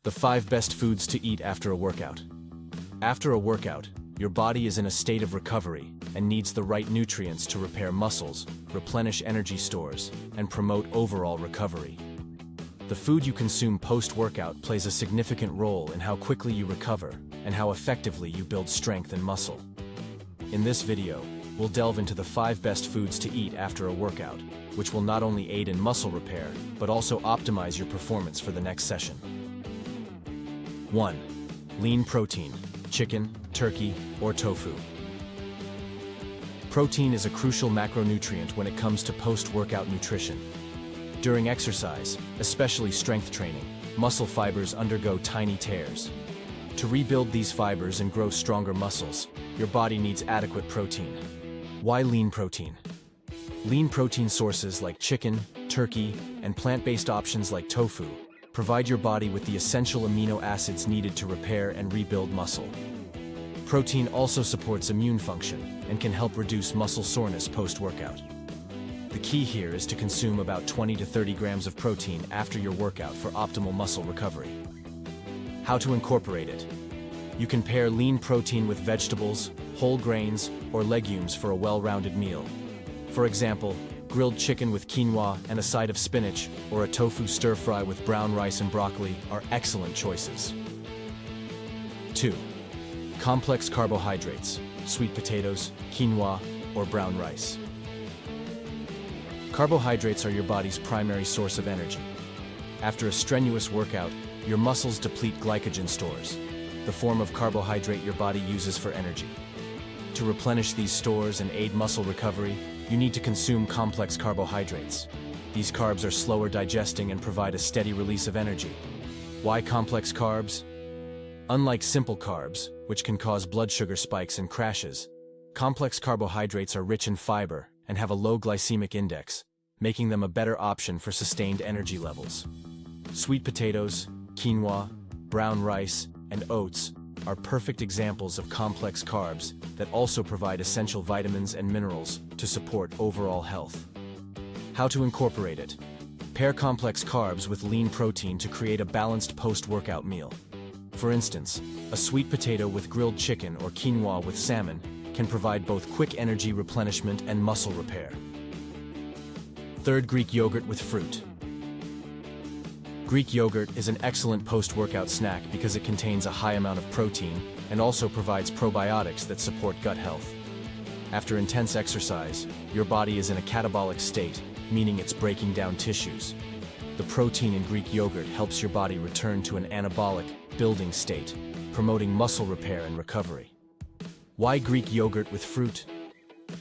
The 5 best foods to eat after a workout. After a workout, your body is in a state of recovery and needs the right nutrients to repair muscles, replenish energy stores, and promote overall recovery. The food you consume post-workout plays a significant role in how quickly you recover and how effectively you build strength and muscle. In this video, we'll delve into the 5 best foods to eat after a workout, which will not only aid in muscle repair, but also optimize your performance for the next session. 1. Lean protein, chicken, turkey, or tofu. Protein is a crucial macronutrient when it comes to post-workout nutrition. During exercise, especially strength training, muscle fibers undergo tiny tears. To rebuild these fibers and grow stronger muscles, your body needs adequate protein. Why lean protein? Lean protein sources like chicken, turkey, and plant-based options like tofu provide your body with the essential amino acids needed to repair and rebuild muscle. Protein also supports immune function and can help reduce muscle soreness post-workout. The key here is to consume about 20 to 30 grams of protein after your workout for optimal muscle recovery. How to incorporate it? You can pair lean protein with vegetables, whole grains, or legumes for a well-rounded meal. For example, grilled chicken with quinoa and a side of spinach, or a tofu stir-fry with brown rice and broccoli are excellent choices. 2. Complex carbohydrates, sweet potatoes, quinoa, or brown rice. Carbohydrates are your body's primary source of energy. After a strenuous workout, your muscles deplete glycogen stores, the form of carbohydrate your body uses for energy. To replenish these stores and aid muscle recovery, you need to consume complex carbohydrates. These carbs are slower digesting and provide a steady release of energy. Why complex carbs? Unlike simple carbs, which can cause blood sugar spikes and crashes, complex carbohydrates are rich in fiber and have a low glycemic index, making them a better option for sustained energy levels. Sweet potatoes, quinoa, brown rice, and oats are perfect examples of complex carbs that also provide essential vitamins and minerals to support overall health. How to incorporate it? Pair complex carbs with lean protein to create a balanced post-workout meal. For instance, a sweet potato with grilled chicken or quinoa with salmon can provide both quick energy replenishment and muscle repair. 3. Greek yogurt with fruit. Greek yogurt is an excellent post-workout snack because it contains a high amount of protein and also provides probiotics that support gut health. After intense exercise, your body is in a catabolic state, meaning it's breaking down tissues. The protein in Greek yogurt helps your body return to an anabolic, building state, promoting muscle repair and recovery. Why Greek yogurt with fruit?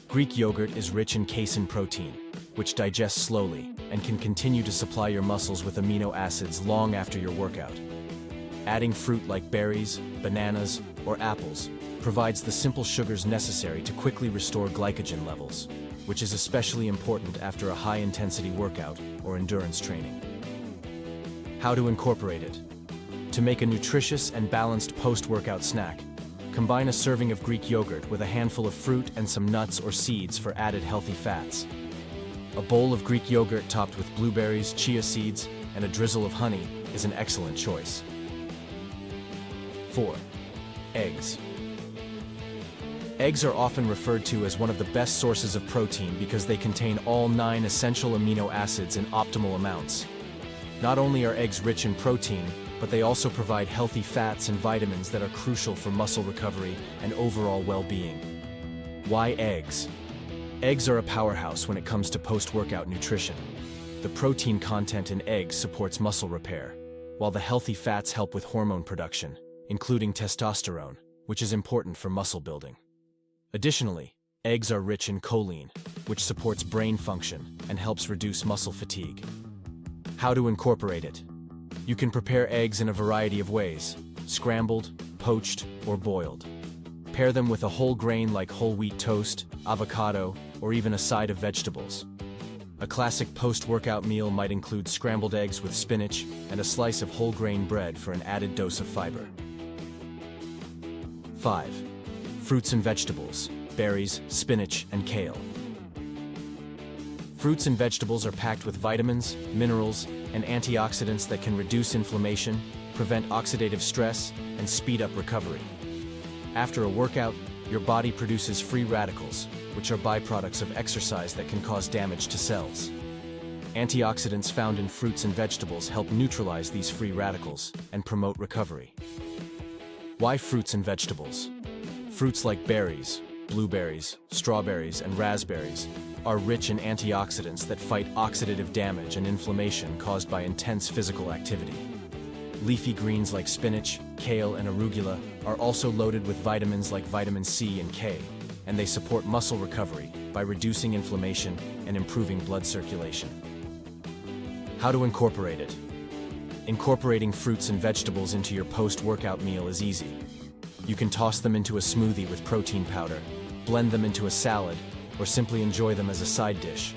Greek yogurt is rich in casein protein, which digests slowly and can continue to supply your muscles with amino acids long after your workout. Adding fruit like berries, bananas, or apples provides the simple sugars necessary to quickly restore glycogen levels, which is especially important after a high-intensity workout or endurance training. How to incorporate it? To make a nutritious and balanced post-workout snack, combine a serving of Greek yogurt with a handful of fruit and some nuts or seeds for added healthy fats. A bowl of Greek yogurt topped with blueberries, chia seeds, and a drizzle of honey is an excellent choice. 4. Eggs. Eggs are often referred to as one of the best sources of protein because they contain all 9 essential amino acids in optimal amounts. Not only are eggs rich in protein, but they also provide healthy fats and vitamins that are crucial for muscle recovery and overall well-being. Why eggs? Eggs are a powerhouse when it comes to post-workout nutrition. The protein content in eggs supports muscle repair, while the healthy fats help with hormone production, including testosterone, which is important for muscle building. Additionally, eggs are rich in choline, which supports brain function and helps reduce muscle fatigue. How to incorporate it? You can prepare eggs in a variety of ways: scrambled, poached, or boiled. Pair them with a whole grain like whole wheat toast, avocado, or even a side of vegetables. A classic post-workout meal might include scrambled eggs with spinach and a slice of whole grain bread for an added dose of fiber. 5. Fruits and vegetables, berries, spinach, and kale. Fruits and vegetables are packed with vitamins, minerals, and antioxidants that can reduce inflammation, prevent oxidative stress, and speed up recovery. After a workout, your body produces free radicals, which are byproducts of exercise that can cause damage to cells. Antioxidants found in fruits and vegetables help neutralize these free radicals and promote recovery. Why fruits and vegetables? Fruits like berries, blueberries, strawberries, and raspberries are rich in antioxidants that fight oxidative damage and inflammation caused by intense physical activity. Leafy greens like spinach, kale, and arugula are also loaded with vitamins like vitamin C and K, and they support muscle recovery by reducing inflammation and improving blood circulation. How to incorporate it? Incorporating fruits and vegetables into your post-workout meal is easy. You can toss them into a smoothie with protein powder, blend them into a salad, or simply enjoy them as a side dish.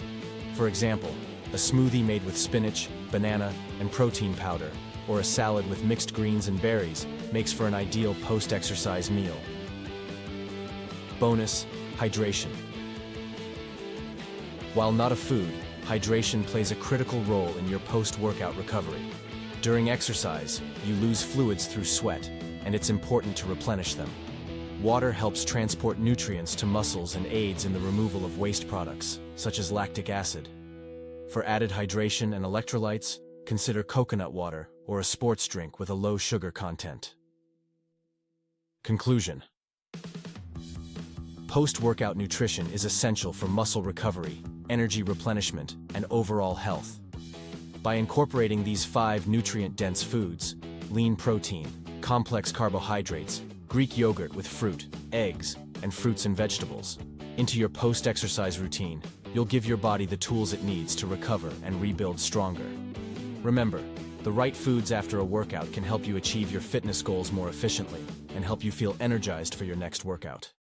For example, a smoothie made with spinach, banana, and protein powder, or a salad with mixed greens and berries makes for an ideal post-exercise meal. Bonus: hydration. While not a food, hydration plays a critical role in your post-workout recovery. During exercise, you lose fluids through sweat, and it's important to replenish them. Water helps transport nutrients to muscles and aids in the removal of waste products, such as lactic acid. For added hydration and electrolytes, consider coconut water or a sports drink with a low sugar content. Conclusion: post-workout nutrition is essential for muscle recovery, energy replenishment, and overall health. By incorporating these 5 nutrient-dense foods, lean protein, complex carbohydrates, Greek yogurt with fruit, eggs, and fruits and vegetables, into your post-exercise routine, you'll give your body the tools it needs to recover and rebuild stronger. Remember, the right foods after a workout can help you achieve your fitness goals more efficiently and help you feel energized for your next workout.